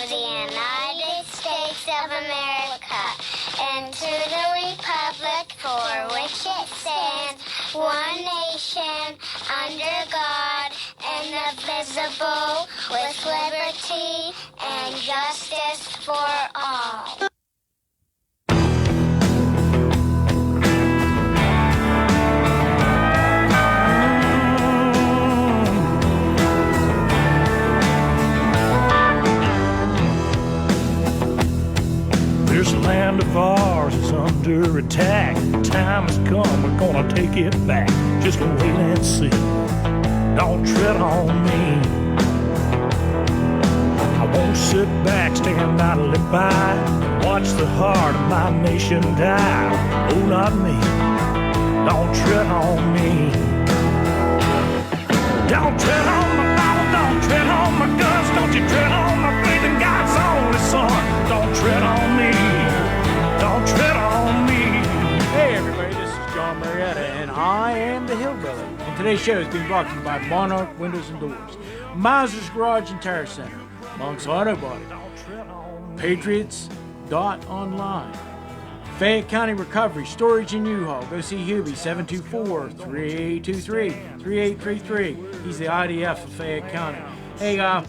of the United States of America and to the republic for which it stands, one nation, under God, indivisible, with liberty and justice for all. This land of ours is under attack. Time has come, we're gonna take it back. Just wait and see. Don't tread on me. I won't sit back, stand idly by. Watch the heart of my nation die. Oh, not me. Don't tread on me. Don't tread on my Bible, don't tread on my guns. Don't you tread on my faith in God's only Son. Don't tread on me. Don't tread on me. Hey everybody, this is John Marietta, and I am the Hillbilly. And today's show is being brought to you by Monarch Windows and Doors, Miser's Garage and Tire Center, Monk's Auto Body, Patriots.online, Fayette County Recovery, Storage and U-Haul. Go see Hubie, 724-3823-3833. He's the IDF of Fayette County. Hey, we got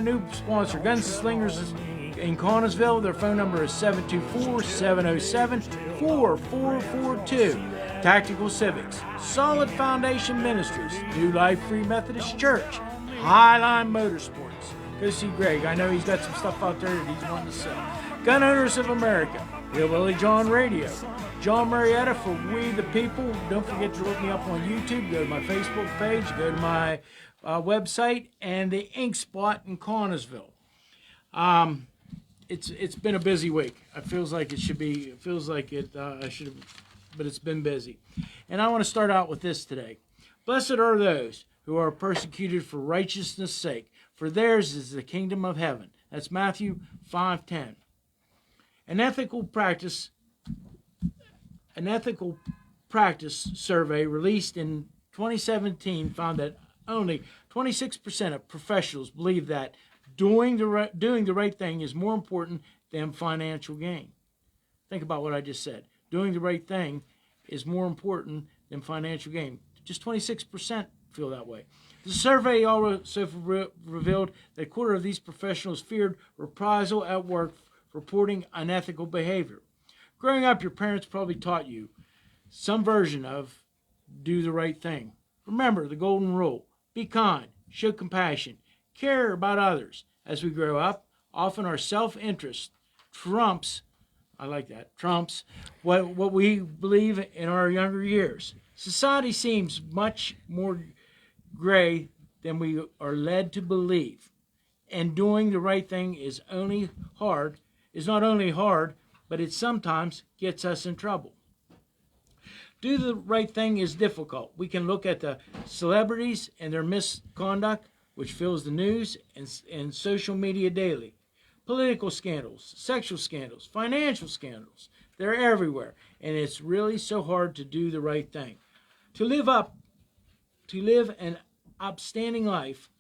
a new sponsor, Gunslingers in Connellsville. Their phone number is 724-707-4442. Tactical Civics, Solid Foundation Ministries, New Life Free Methodist Church, Highline Motorsports. Go see Greg. I know he's got some stuff out there that he's wanting to sell. Gun Owners of America, Hillbilly Jon Radio, John Marietta for We the People. Don't forget to look me up on YouTube. Go to my Facebook page. Go to my website and the Ink Spot in Connellsville. It's been a busy week. It feels like it should be. It feels like it. I should have, but it's been busy. And I want to start out with this today. Blessed are those who are persecuted for righteousness' sake, for theirs is the kingdom of heaven. That's Matthew 5:10. An ethical practice survey released in 2017 found that only 26% of professionals believe that doing the right thing is more important than financial gain. Think about what I just said. Doing the right thing is more important than financial gain. Just 26% feel that way. The survey also revealed that a quarter of these professionals feared reprisal at work for reporting unethical behavior. Growing up, your parents probably taught you some version of do the right thing. Remember the golden rule. Be kind, show compassion, care about others. As we grow up, often our self-interest trumps what we believe in our younger years. Society seems much more gray than we are led to believe. And doing the right thing is not only hard, but it sometimes gets us in trouble. Do the right thing is difficult. We can look at the celebrities and their misconduct, which fills the news and social media daily. Political scandals, sexual scandals, financial scandals, they're everywhere. And it's really so hard to do the right thing. To live an upstanding life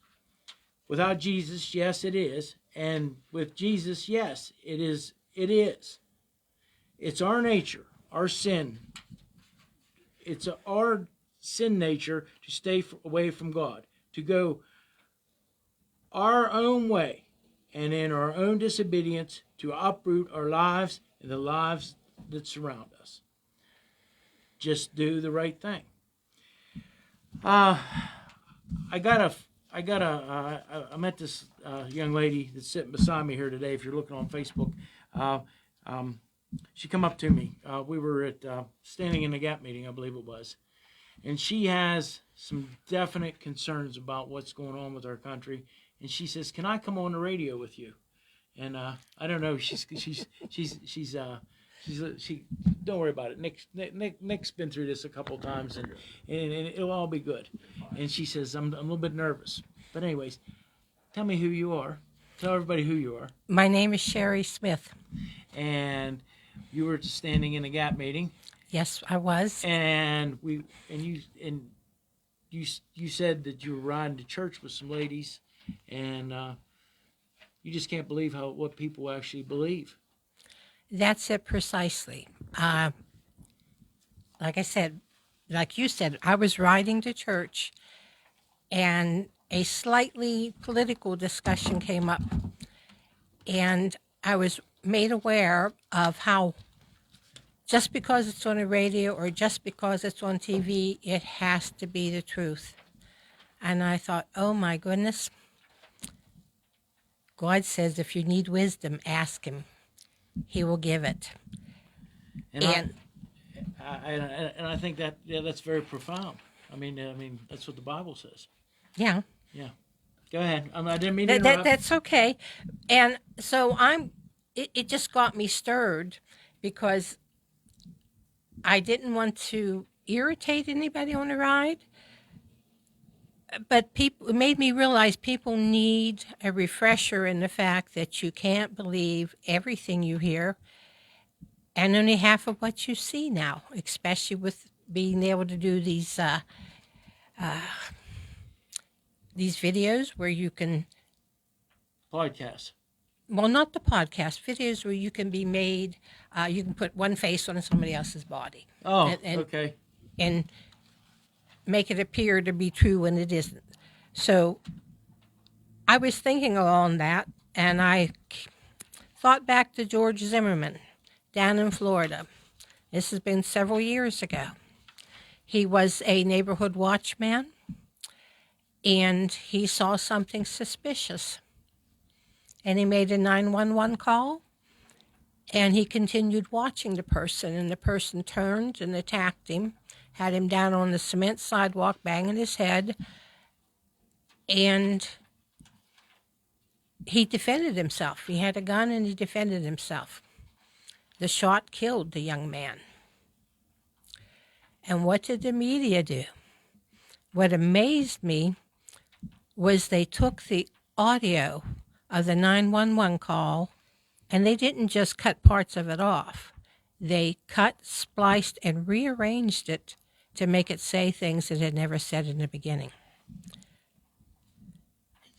without Jesus, yes, it is. And with Jesus, yes, it is. It's our nature, our sin. It's our sin nature to stay away from God, to go our own way, and in our own disobedience to uproot our lives and the lives that surround us. Just do the right thing. I met this young lady that's sitting beside me here today. If you're looking on Facebook, she come up to me. We were at Standing in the Gap meeting, I believe it was, and she has some definite concerns about what's going on with our country. And she says, "Can I come on the radio with you?" And I don't know. She don't worry about it. Nick's been through this a couple times, and it'll all be good. And she says, I'm a little bit nervous. But anyways, tell me who you are. Tell everybody who you are. My name is Sheri Smith. And you were Standing in the Gap meeting. Yes, I was. And you said that you were riding to church with some ladies, and you just can't believe what people actually believe. That's it precisely. Like I said, like you said, I was riding to church and a slightly political discussion came up. And I was made aware of how just because it's on the radio or just because it's on TV, it has to be the truth. And I thought, oh my goodness. God says if you need wisdom, ask him. He will give it. And I think that that's very profound. I mean that's what the Bible says. Yeah. Yeah. Go ahead. I didn't mean to interrupt. That's okay. And so it just got me stirred because I didn't want to irritate anybody on the ride. But it made me realize people need a refresher in the fact that you can't believe everything you hear and only half of what you see now, especially with being able to do these videos where you can... Podcast. Well, not the podcast, videos where you can be made, you can put one face on somebody else's body. Oh, and, okay. And make it appear to be true when it isn't. So I was thinking along that, and I thought back to George Zimmerman down in Florida. This has been several years ago. He was a neighborhood watchman, and he saw something suspicious. And he made a 911 call, and he continued watching the person, and the person turned and attacked him, had him down on the cement sidewalk, banging his head, and he defended himself. He had a gun, and he defended himself. The shot killed the young man. And what did the media do? What amazed me was they took the audio of the 911 call, and they didn't just cut parts of it off. They cut, spliced, and rearranged it to make it say things it had never said in the beginning.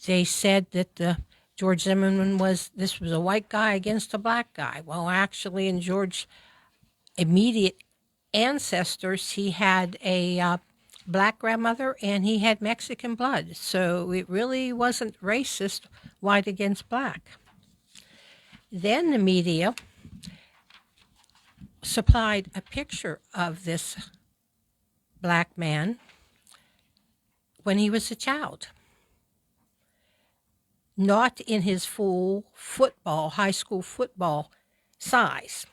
They said that George Zimmerman was a white guy against a black guy. Well, actually, in George's immediate ancestors, he had a black grandmother and he had Mexican blood. So it really wasn't racist, white against black. Then the media supplied a picture of this black man when he was a child. Not in his full high school football size.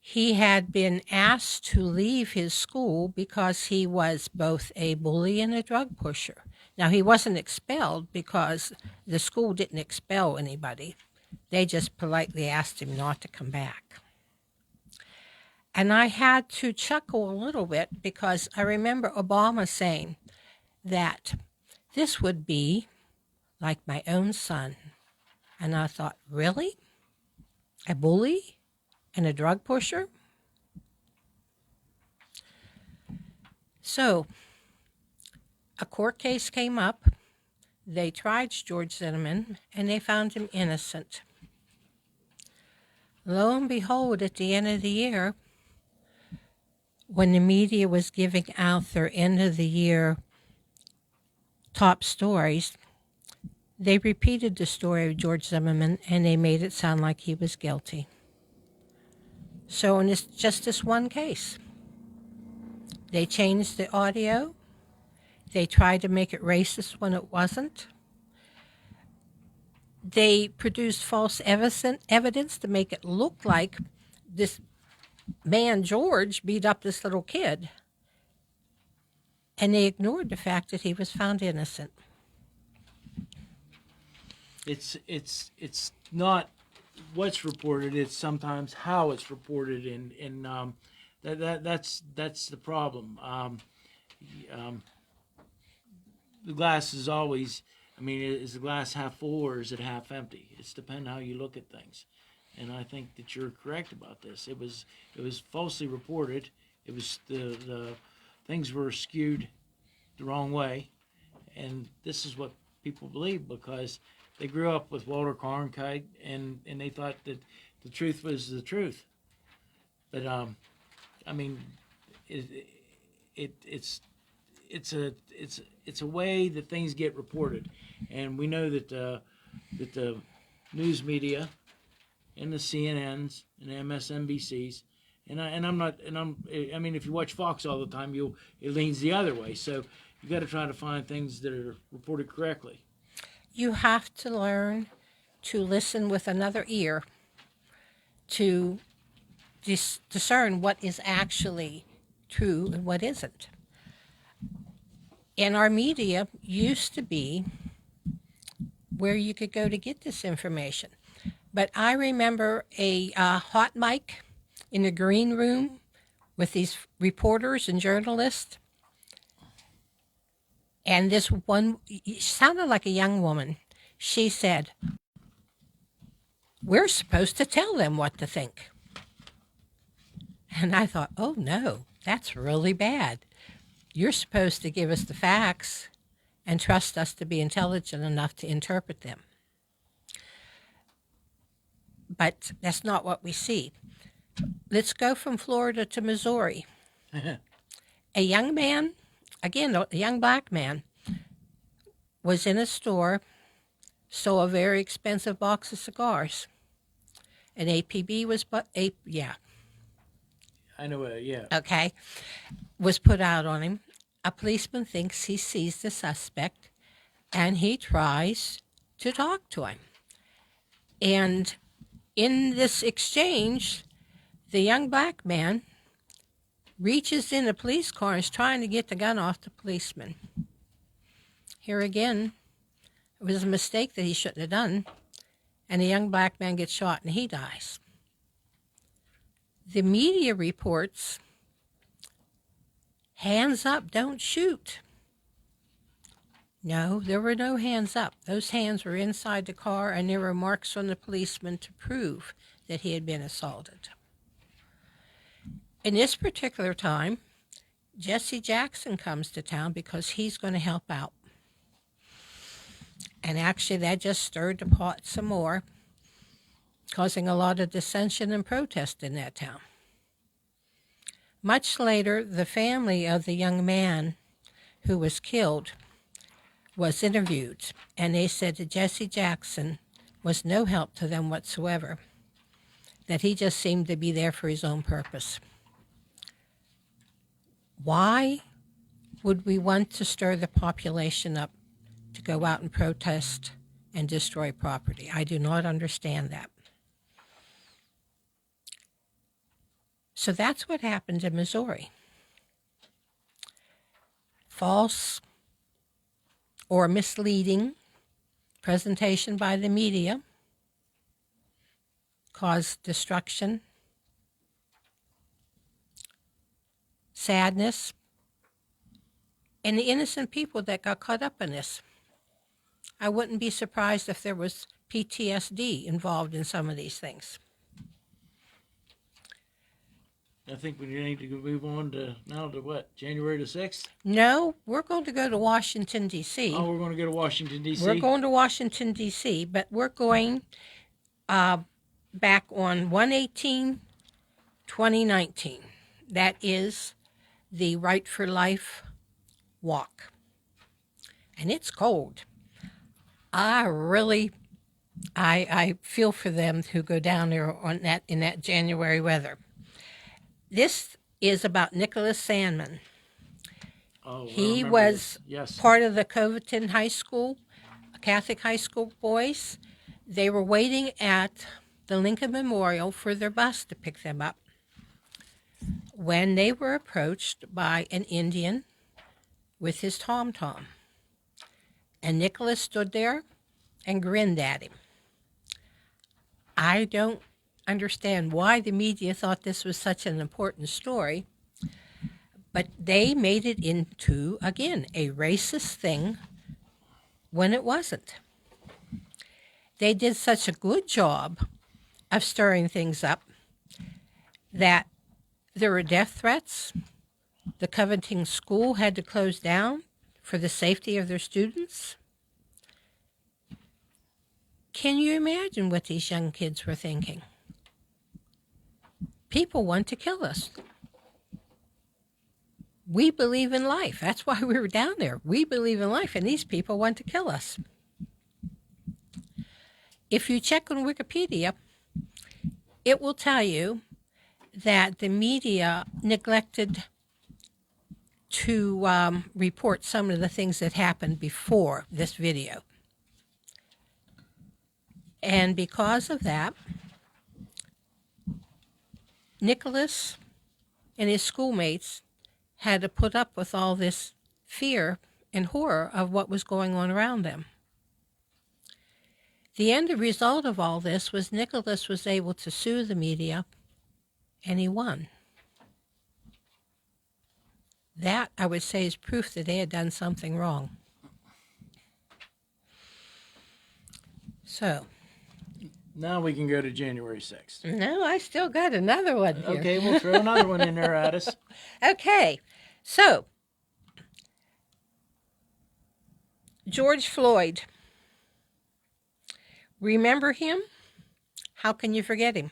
He had been asked to leave his school because he was both a bully and a drug pusher. Now, he wasn't expelled because the school didn't expel anybody. They just politely asked him not to come back. And I had to chuckle a little bit because I remember Obama saying that this would be like my own son. And I thought, really? A bully and a drug pusher? So, a court case came up. They tried George Zimmerman, and they found him innocent. Lo and behold, at the end of the year, when the media was giving out their end of the year top stories, they repeated the story of George Zimmerman, and they made it sound like he was guilty. So in just this one case, they changed the audio. They tried to make it racist when it wasn't. They produced false evidence to make it look like this man, George, beat up this little kid. And they ignored the fact that he was found innocent. It's not what's reported, it's sometimes how it's reported, and that's the problem. The glass is always, is the glass half full or is it half empty? It's depending how you look at things. And I think that you're correct about this. It was falsely reported. It was the things were skewed the wrong way, and this is what people believe because they grew up with Walter Cronkite and they thought that the truth was the truth. But I mean, it's a way that things get reported, and we know that the news media and the CNNs and the MSNBCs I mean, if you watch Fox all the time, it leans the other way. So you got to try to find things that are reported correctly. You have to learn to listen with another ear to discern what is actually true and what isn't. And our media used to be where you could go to get this information. But I remember a hot mic in the green room with these reporters and journalists. And this one sounded like a young woman. She said, "We're supposed to tell them what to think." And I thought, oh no, that's really bad. You're supposed to give us the facts and trust us to be intelligent enough to interpret them. But that's not what we see. Let's go from Florida to Missouri. A young man, again, a young black man, was in a store, saw a very expensive box of cigars. An APB was, I know, yeah. Okay, was put out on him. A policeman thinks he sees the suspect, and he tries to talk to him. And in this exchange, the young black man reaches in the police car and is trying to get the gun off the policeman. Here again, it was a mistake that he shouldn't have done, and the young black man gets shot and he dies. The media reports, hands up, don't shoot. No, there were no hands up. Those hands were inside the car, and there were marks on the policeman to prove that he had been assaulted. In this particular time, Jesse Jackson comes to town because he's going to help out. And actually, that just stirred the pot some more, causing a lot of dissension and protest in that town. Much later, the family of the young man who was killed was interviewed, and they said that Jesse Jackson was no help to them whatsoever, that he just seemed to be there for his own purpose. Why would we want to stir the population up to go out and protest and destroy property? I do not understand that. So that's what happened in Missouri. False or misleading presentation by the media caused destruction, sadness, and the innocent people that got caught up in this. I wouldn't be surprised if there was PTSD involved in some of these things. I think we need to move on to what, January the 6th? No, we're going to go to Washington, D.C. Oh, we're going to go to Washington, D.C.? We're going to Washington, D.C., but we're going back on 1/18/2019. That is the Right for Life walk. And it's cold. I feel for them who go down there in that January weather. This is about Nicholas Sandman. Oh, he was yes. part of the Coventon High School, Catholic high school boys. They were waiting at the Lincoln Memorial for their bus to pick them up when they were approached by an Indian with his tom-tom. And Nicholas stood there and grinned at him. I don't understand why the media thought this was such an important story, but they made it into, again, a racist thing when it wasn't. They did such a good job of stirring things up that there were death threats. The Coventon School had to close down for the safety of their students. Can you imagine what these young kids were thinking? People want to kill us. We believe in life. That's why we were down there. We believe in life, and these people want to kill us. If you check on Wikipedia, it will tell you that the media neglected to report some of the things that happened before this video. And because of that, Nicholas and his schoolmates had to put up with all this fear and horror of what was going on around them. The end result of all this was Nicholas was able to sue the media, and he won. That, I would say, is proof that they had done something wrong. So. Now we can go to January 6th. No, I still got another one here. Okay, we'll throw another one in there at us. Okay, so George Floyd. Remember him? How can you forget him?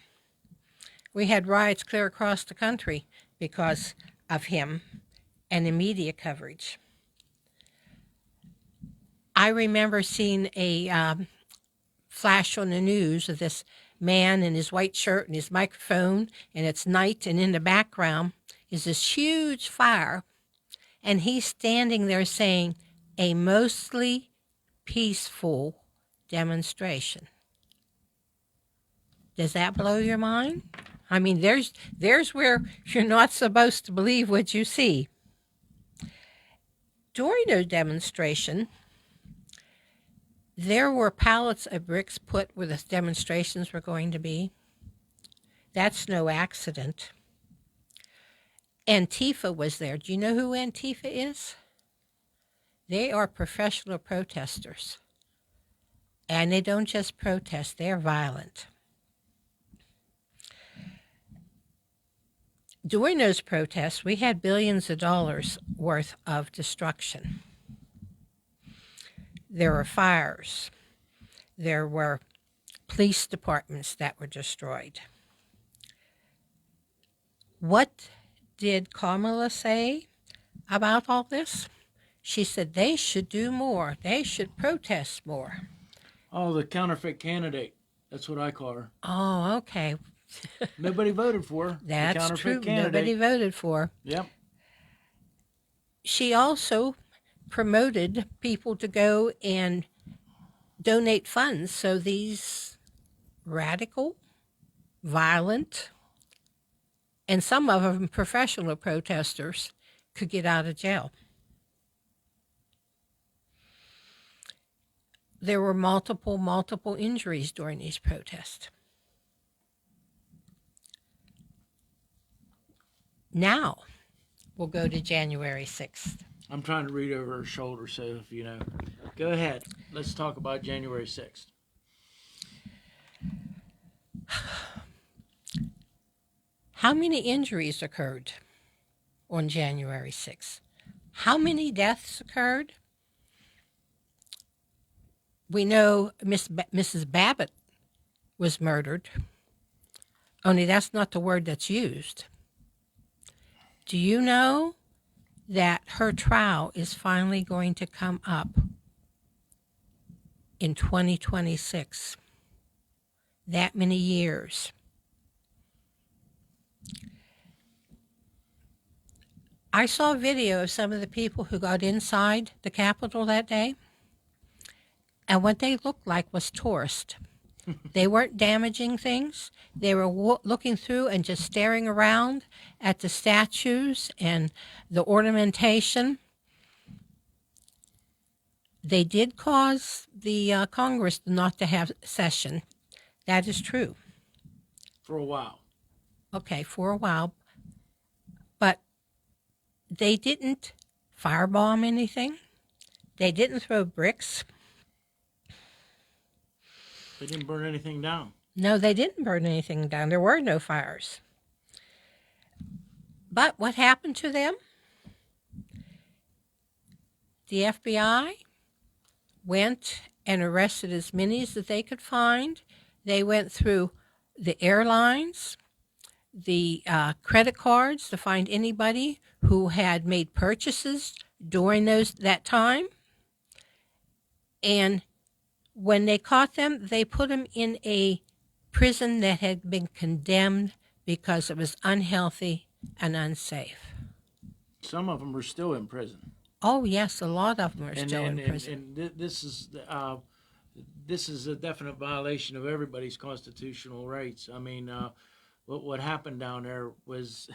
We had riots clear across the country because of him and the media coverage. I remember seeing a flash on the news of this man in his white shirt and his microphone, and it's night, and in the background is this huge fire, and he's standing there saying, "A mostly peaceful demonstration." Does that blow your mind? I mean, there's where you're not supposed to believe what you see. During the demonstration, there were pallets of bricks put where the demonstrations were going to be. That's no accident. Antifa was there. Do you know who Antifa is? They are professional protesters. And they don't just protest, they're violent. During those protests, we had billions of dollars worth of destruction. There were fires. There were police departments that were destroyed. What did Kamala say about all this? She said they should do more. They should protest more. Oh, the counterfeit candidate. That's what I call her. Oh, okay. Nobody voted for her. That's the true. candidate. Nobody voted for her. Yep. She also promoted people to go and donate funds so these radical, violent, and some of them professional protesters could get out of jail. There were multiple injuries during these protests. Now, we'll go to January 6th. I'm trying to read over her shoulder, so if you know. Go ahead. Let's talk about January 6th. How many injuries occurred on January 6th? How many deaths occurred? We know Mrs. Babbitt was murdered, only that's not the word that's used. Do you know that her trial is finally going to come up in 2026? That many years. I saw a video of some of the people who got inside the Capitol that day, and what they looked like was tourists. They weren't damaging things. They were looking through and just staring around at the statues and the ornamentation. They did cause the Congress not to have session. That is true. For a while. Okay, for a while. But they didn't firebomb anything. They didn't throw bricks. They didn't burn anything down. No, they didn't burn anything down. There were no fires. But what happened to them? The FBI went and arrested as many as that they could find. They went through the airlines, the credit cards to find anybody who had made purchases during that time. And when they caught them, they put them in a prison that had been condemned because it was unhealthy and unsafe. Some of them are still in prison. Oh yes, a lot of them are still in prison. And this is a definite violation of everybody's constitutional rights. I mean, what happened down there was,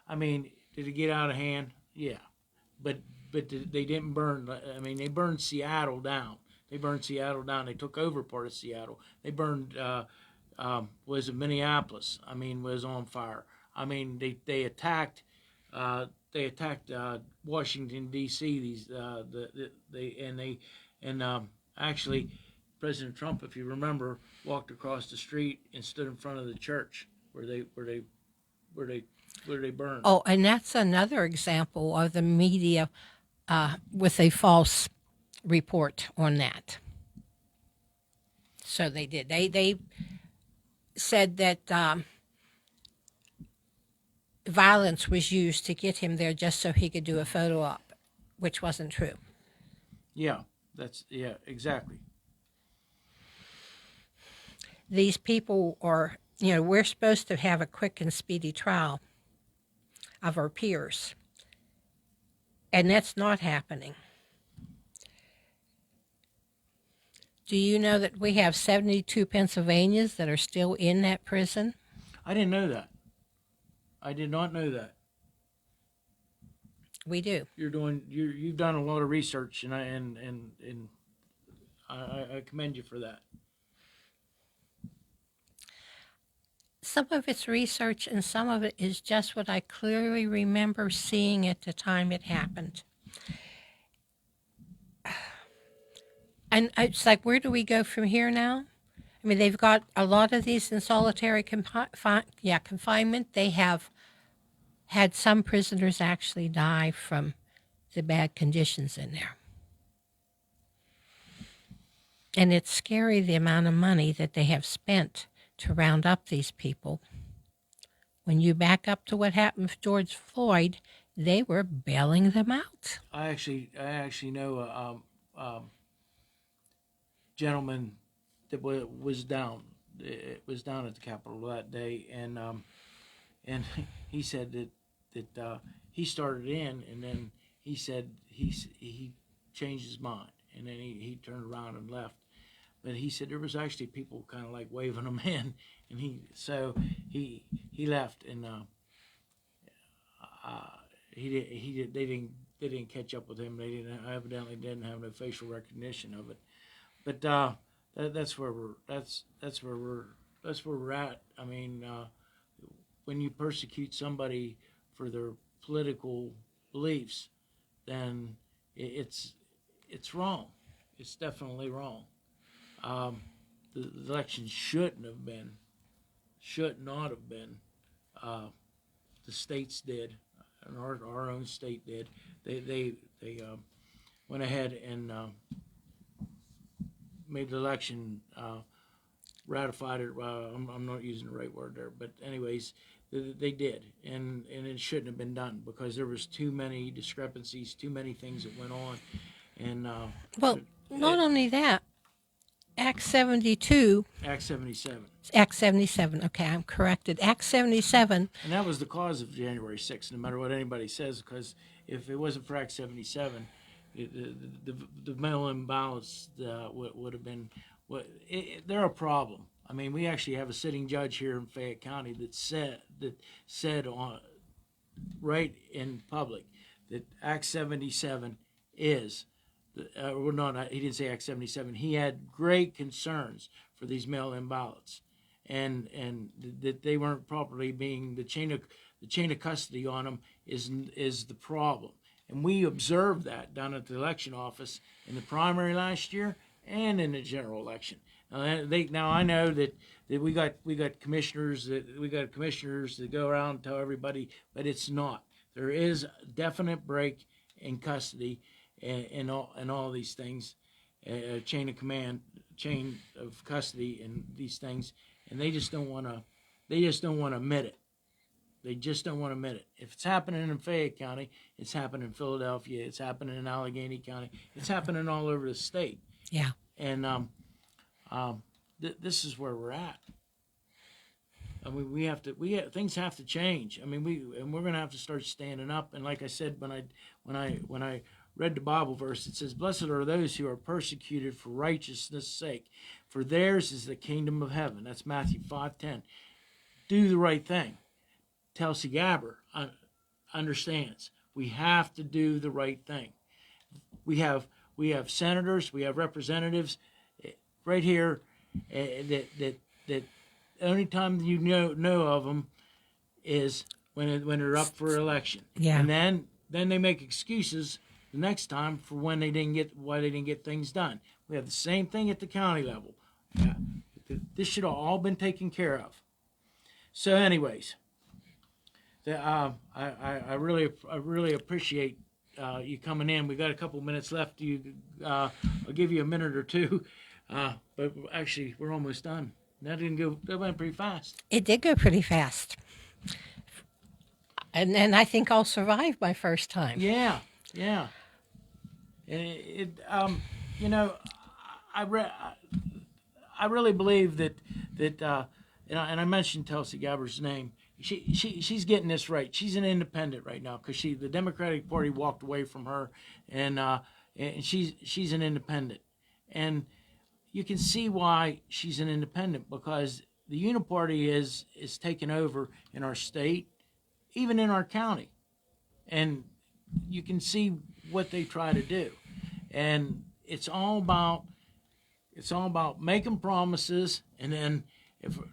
I mean, did it get out of hand? Yeah, but they didn't burn. I mean, they burned Seattle down. They took over part of Seattle. They burned. Was it Minneapolis? I mean, was on fire. I mean, they attacked. They attacked Washington D.C. Actually, President Trump, if you remember, walked across the street and stood in front of the church where they burned. Oh, and that's another example of the media with a false report on that. So they did. They said that violence was used to get him there just so he could do a photo op, which wasn't true. Yeah, exactly. These people are, we're supposed to have a quick and speedy trial of our peers, and that's not happening. Do you know that we have 72 Pennsylvanians that are still in that prison? I didn't know that. I did not know that. We do. You've done a lot of research, and I commend you for that. Some of it's research, and some of it is just what I clearly remember seeing at the time it happened. And it's like, where do we go from here now? I mean, they've got a lot of these in solitary confinement. They have had some prisoners actually die from the bad conditions in there. And it's scary the amount of money that they have spent to round up these people. When you back up to what happened with George Floyd, they were bailing them out. I actually know a gentleman that was down. It was down at the Capitol that day, and he said that he started in, and then he said he changed his mind, and then he turned around and left. But he said there was actually people kind of like waving him in, and he left, and they didn't catch up with him. They evidently didn't have no facial recognition of it. But that's where we're at. I mean, when you persecute somebody for their political beliefs, then it's wrong. It's definitely wrong. The election should not have been. The states did, and our own state did. They went ahead and made the election, ratified it. I'm not using the right word there, but anyways, they did, and it shouldn't have been done because there was too many discrepancies, too many things that went on, and not only that. Act 72. Act 77. Act 77. Okay, I'm corrected. Act 77. And that was the cause of January 6th, no matter what anybody says, because if it wasn't for Act 77, the mail-in ballots would have been. They're a problem. I mean, we actually have a sitting judge here in Fayette County that said on right in public that Act 77 is. He didn't say Act 77. He had great concerns for these mail-in ballots, and that they weren't properly being the chain of custody on them is the problem. And we observed that down at the election office in the primary last year and in the general election. Now I know that we got commissioners that go around and tell everybody, but it's not. There is a definite break in custody. And all these things, chain of command, chain of custody, and these things, and they just don't want to. They just don't want to admit it. They just don't want to admit it. If it's happening in Fayette County, it's happening in Philadelphia, it's happening in Allegheny County, it's happening all over the state. Yeah. And this is where we're at. I mean, things have to change. I mean, we're going to have to start standing up. And like I said, when I read the Bible verse, it says, "Blessed are those who are persecuted for righteousness' sake, for theirs is the kingdom of heaven." That's Matthew 5:10. Do the right thing. Tulsi Gabbard understands. We have to do the right thing. We have senators, we have representatives right here that the only time you know of them is when they're up for election. Yeah. And then they make excuses the next time for why they didn't get things done. We have the same thing at the county level. This should have all been taken care of. So, anyways, I really appreciate you coming in. We got a couple minutes left. I'll give you a minute or two, but actually we're almost done. That went pretty fast. It did go pretty fast. And I think I'll survive my first time. Yeah. And I really believe that and I mentioned Tulsi Gabbard's name. She's getting this right. She's an independent right now because the Democratic Party walked away from her, and she's an independent, and you can see why she's an independent, because the Uniparty is taken over in our state, even in our county, and you can see what they try to do, and it's all about making promises, and then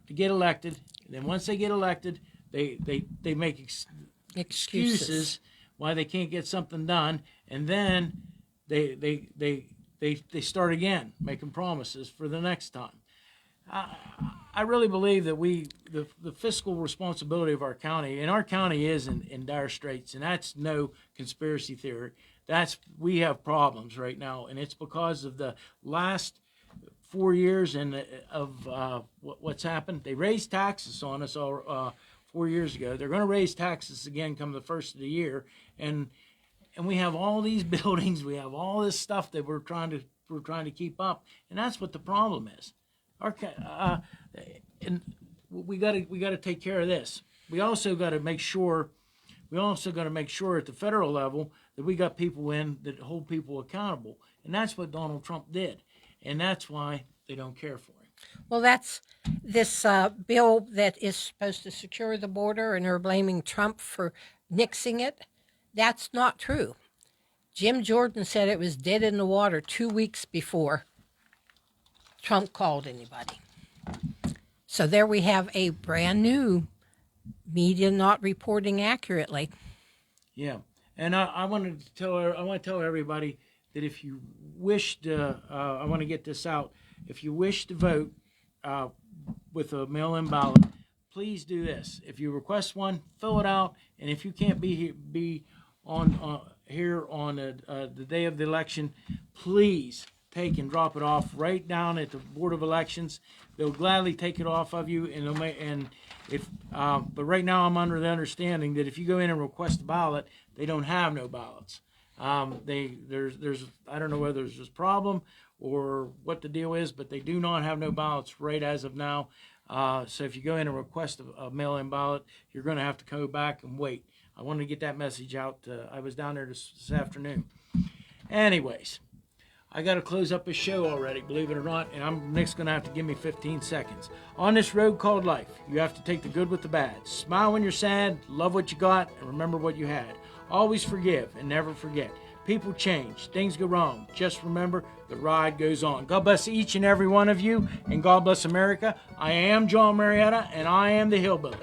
to get elected. And then once they get elected, they make excuses why they can't get something done, and then they start again making promises for the next time. I really believe that the fiscal responsibility of our county, and our county is in dire straits, and that's no conspiracy theory. We have problems right now, and it's because of the last 4 years of what's happened. They raised taxes on us 4 years ago. They're going to raise taxes again come the first of the year, and we have all these buildings. We have all this stuff that we're trying to keep up, and that's what the problem is. And we got to take care of this. We also got to make sure. We also got to make sure at the federal level that we got people in that hold people accountable, and that's what Donald Trump did. And that's why they don't care for him. Well, that's this bill that is supposed to secure the border, and they're blaming Trump for nixing it. That's not true. Jim Jordan said it was dead in the water 2 weeks before Trump called anybody. So there we have a brand new media not reporting accurately. Yeah, and I want to tell everybody that if you wish to, I want to get this out. If you wish to vote with a mail-in ballot, please do this. If you request one, fill it out, and if you can't be on here on the day of the election, please take and drop it off right down at the Board of Elections. They'll gladly take it off of you, but right now I'm under the understanding that if you go in and request a ballot, they don't have no ballots. There's I don't know whether there's this problem or what the deal is, but they do not have no ballots right as of now. So if you go in and request a mail-in ballot, you're going to have to go back and wait. I wanted to get that message out. I was down there this afternoon. Anyways, I got to close up this show already, believe it or not, and Nick's going to have to give me 15 seconds. On this road called life, you have to take the good with the bad. Smile when you're sad, love what you got, and remember what you had. Always forgive and never forget. People change. Things go wrong. Just remember, the ride goes on. God bless each and every one of you, and God bless America. I am John Marietta, and I am the Hillbilly.